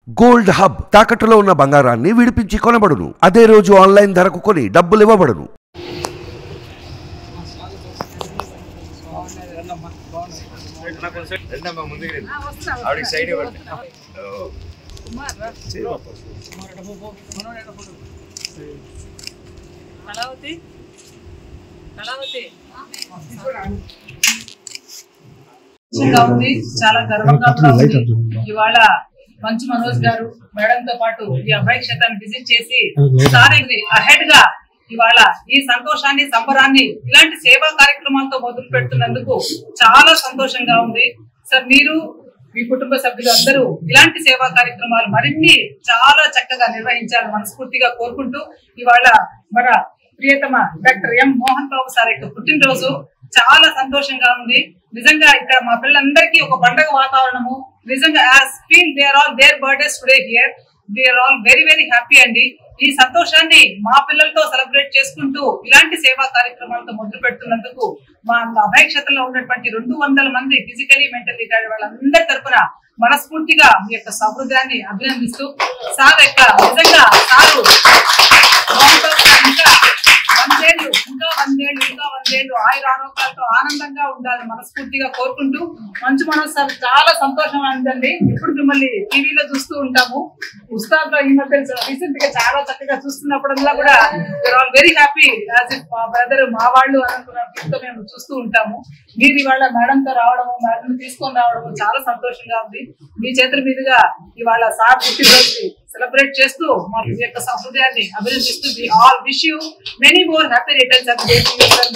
Gold hub తాకట్టులో ఉన్న బంగారాన్ని విడిపించి కొనబడును. అదే రోజు ఆన్లైన్ ధరకు కొని డబ్బులు ఇవ్వబడును. చాలా గర్వంగా ఉంది. ఇవాళ మంచు మనోజ్ గారు మేడంతో పాటు ఈ అభయ క్షేత్రాన్ని విజిట్ చేసి అహెడ్ గా ఇవాళ ఈ సంతోషాన్ని సంబరాన్ని ఇలాంటి సేవా కార్యక్రమాలతో మొదలు పెడుతున్నందుకు చాలా సంతోషంగా ఉంది. సార్, మీరు మీ కుటుంబ సభ్యులు అందరూ ఇలాంటి సేవా కార్యక్రమాలు మరిన్ని చాలా చక్కగా నిర్వహించాలని మనస్ఫూర్తిగా కోరుకుంటూ ఇవాళ మన ప్రియతమ doctor M Mohan Babu sir యొక్క పుట్టినరోజు చాలా సంతోషంగా ఉంది. నిజంగా ఇక్కడ మా పిల్లలందరికీ ఒక పండుగ వాతావరణము. నిజంగా their birthdays today here, they are all very very happy అండి. ఈ సంతోషాన్ని మా పిల్లలతో సెలబ్రేట్ చేసుకుంటూ ఇలాంటి సేవా కార్యక్రమాలతో మొదలు పెడుతున్నందుకు మా అభయ క్షేత్రంలో ఉన్నటువంటి 200 మంది ఫిజికలీ మెంటల్లీ వాళ్ళందరి తరఫున మనస్ఫూర్తిగా మీ యొక్క సహృదయాన్ని అభినందిస్తూ సార్ యొక్క నిజంగా సారు ఇంకా వందేళ్లు ఆయుర ఆరోగ్యాలతో ఆనందంగా ఉండాలని మనస్ఫూర్తిగా కోరుకుంటూ మంచు మనోజ్ సార్ చాలా సంతోషం అందండి. ఇప్పుడు మిమ్మల్ని టీవీలో చూస్తూ ఉంటాము. ఉస్తాద్ లో ఈ మధ్య రీసెంట్ గా చాలా చక్కగా చూస్తున్నప్పుడల్లా కూడా all very happy as if మా బ్రదర్ మా వాళ్ళు అనుకున్న మేము చూస్తూ ఉంటాము. మీరు ఇవాళ మేడంతో రావడము, మేడం తీసుకొని రావడము చాలా సంతోషంగా ఉంది. మీ చేతుల మీదుగా ఇవాళ సార్ పుట్టినరోజు సెలబ్రేట్ చేస్తూ మా యొక్క సహృదయాన్ని అభినందిస్తూ we all wish you many more happy returns of day to you sir.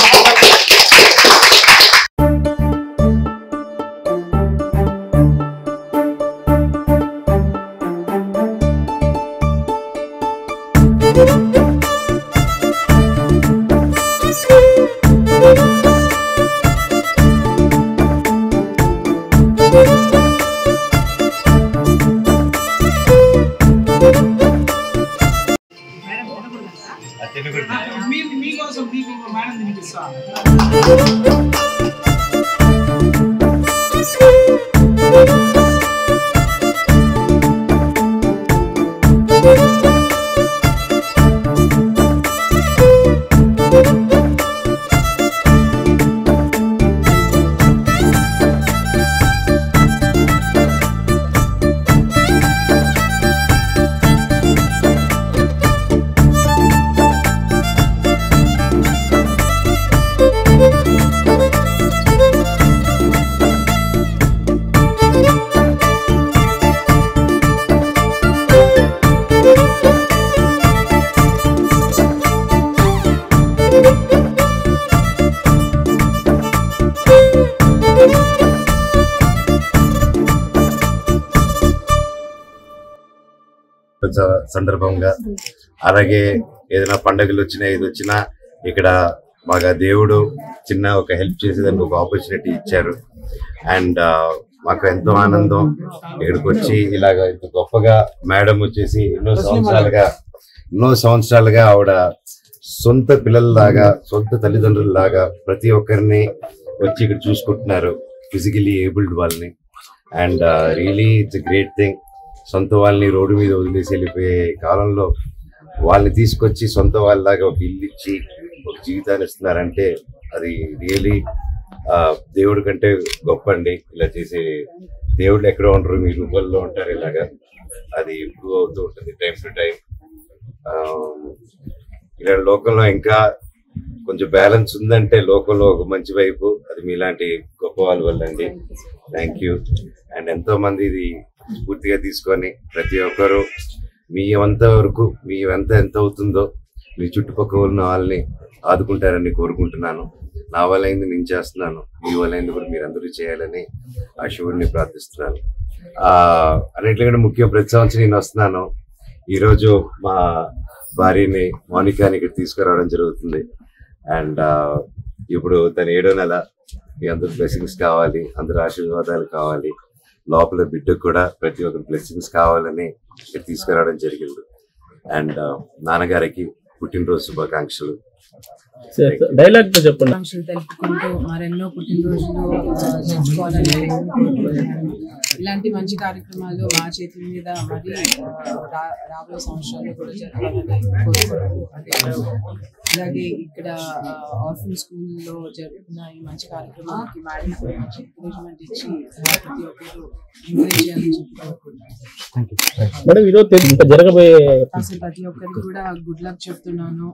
మీకోసం మేడం తినిపిస్తాను. సందర్భంగా అలాగే ఏదైనా పండుగలు వచ్చినా ఏది వచ్చినా ఇక్కడ బాగా దేవుడు చిన్న ఒక హెల్ప్ చేసేదానికి ఒక ఆపర్చునిటీ ఇచ్చారు. అండ్ మాకు ఎంతో ఆనందం ఇక్కడికి వచ్చి ఇలాగ ఇంత గొప్పగా మేడం వచ్చేసి ఎన్నో సంవత్సరాలుగా ఆవిడ సొంత పిల్లల్లాగా సొంత తల్లిదండ్రులలాగా ప్రతి ఒక్కరిని వచ్చి ఇక్కడ చూసుకుంటున్నారు, ఫిజికలీ ఏబుల్డ్ వాళ్ళని. And really it's a great thing. సొంత వాళ్ళని రోడ్డు మీద వదిలేసి వెళ్ళిపోయే కాలంలో వాళ్ళని తీసుకొచ్చి సొంత వాళ్ళలాగా ఒక ఇల్లు ఇచ్చి ఒక జీవితాన్ని ఇస్తున్నారంటే అది రియలీ దేవుడి కంటే గొప్ప అండి. ఇలా చేసే దేవుళ్ళు ఎక్కడ ఉంటారు, మీ రూపంలో ఉంటారు. ఇలాగా అది ఇంప్రూవ్ అవుతూ ఉంటుంది టైం టు టైం. ఇలా లోకంలో ఇంకా కొంచెం బ్యాలెన్స్ ఉందంటే లోకంలో ఒక మంచి వైపు అది మీలాంటి గొప్ప వాళ్ళ వల్ల అండి. Thank you. అండ్ ఎంతో మంది ఇది పూర్తిగా తీసుకొని ప్రతి ఒక్కరు మీ వంత వరకు మీ ఎంత అవుతుందో మీ చుట్టుపక్కల ఉన్న వాళ్ళని ఆదుకుంటారని కోరుకుంటున్నాను. నా వల్లైంది నేను చేస్తున్నాను, మీ వల్లైంది కూడా మీరు అందరూ చేయాలని ఆ శివుడిని ప్రార్థిస్తున్నాను. అన్నింటికంటే ముఖ్యం ప్రతి సంవత్సరం నేను వస్తున్నాను. ఈరోజు మా భార్యని మౌనికాని ఇక్కడ తీసుకురావడం జరుగుతుంది. అండ్ ఇప్పుడు తన 7వ నెల. మీ అందరూ బ్లెస్సింగ్స్ కావాలి, అందరూ ఆశీర్వాదాలు కావాలి. లోపల బిడ్డకు కూడా ప్రతి ఒక్క బ్లెస్సింగ్స్ కావాలని ఇక్కడ తీసుకురావడం జరిగింది. అండ్ నాన్నగారికి పుట్టినరోజు శుభాకాంక్షలు. డైలాగ్ చెప్పండి. తెలుపుకుంటూ మరెన్నో పుట్టినరోజులు జరుపుకోవాలని ఇలాంటి మంచి కార్యక్రమాలు మా చేతుల మీద మరి రాబోయే సంవత్సరాల్లో కూడా జరగాలని కోరుకుంటున్నాను. అలాగే ఇక్కడ ఆర్ఫన్ స్కూల్లో జరుగుతున్న ఈ మంచి కార్యక్రమానికి మేడం కూడా మంచి ఎంకరేజ్మెంట్ ఇచ్చి ప్రతి ఒక్కరు ఎంకరేజ్ చేయాలని చెప్పుకుంటున్నాను. మేడం ఈరోజు జరగబోయే అసలు ప్రతి ఒక్కరికి కూడా గుడ్ లక్ చెప్తున్నాను.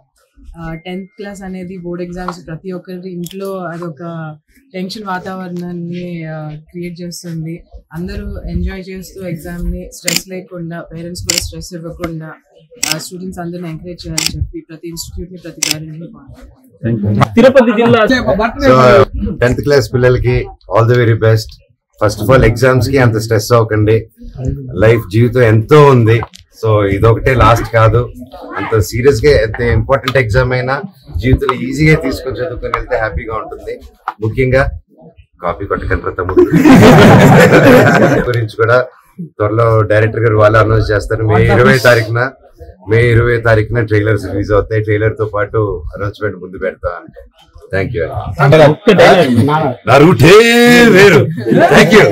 10th క్లాస్ అనేది బోర్డ్ ఎగ్జామ్స్ ప్రతి ఒక్కరి ఇంట్లో అదొక టెన్షన్ వాతావరణాన్ని క్రియేట్ చేస్తుంది. అందరూ ఎంజాయ్ చేస్తూ ఎగ్జామ్ ని స్ట్రెస్ లేకుండా, పేరెంట్స్ కూడా స్ట్రెస్ ఇవ్వకుండా స్టూడెంట్స్ అందరిని ఎంకరేజ్ చేయాలని చెప్పి ప్రతి ఇన్స్టిట్యూట్ ని ప్రతి పేరెంట్ తిరుపతి జిల్లా 10th క్లాస్ పిల్లలకి all the very best. First of all exams కి అంత స్ట్రెస్ అవ్వకండి. లైఫ్ జీవితం ఎంతో ఉంది. సో ఇదొకటే లాస్ట్ కాదు. అంత సీరియస్ గా ఎంత ఇంపార్టెంట్ ఎగ్జామ్ అయినా జీవితంలో ఈజీగా తీసుకొని చదువుకొని వెళ్తే హ్యాపీగా ఉంటుంది. ముఖ్యంగా కాపీ కొట్టకండి తమ్ముడు గురించి కూడా త్వరలో డైరెక్టర్ గారు వాళ్ళు అనౌన్స్ చేస్తారు. మే 20 తారీఖున ట్రైలర్స్ రిలీజ్ అవుతాయి. ట్రైలర్ తో పాటు అనౌన్స్మెంట్ ముందు పెడతా. Thank you. నా రూటే వేరు. Thank you.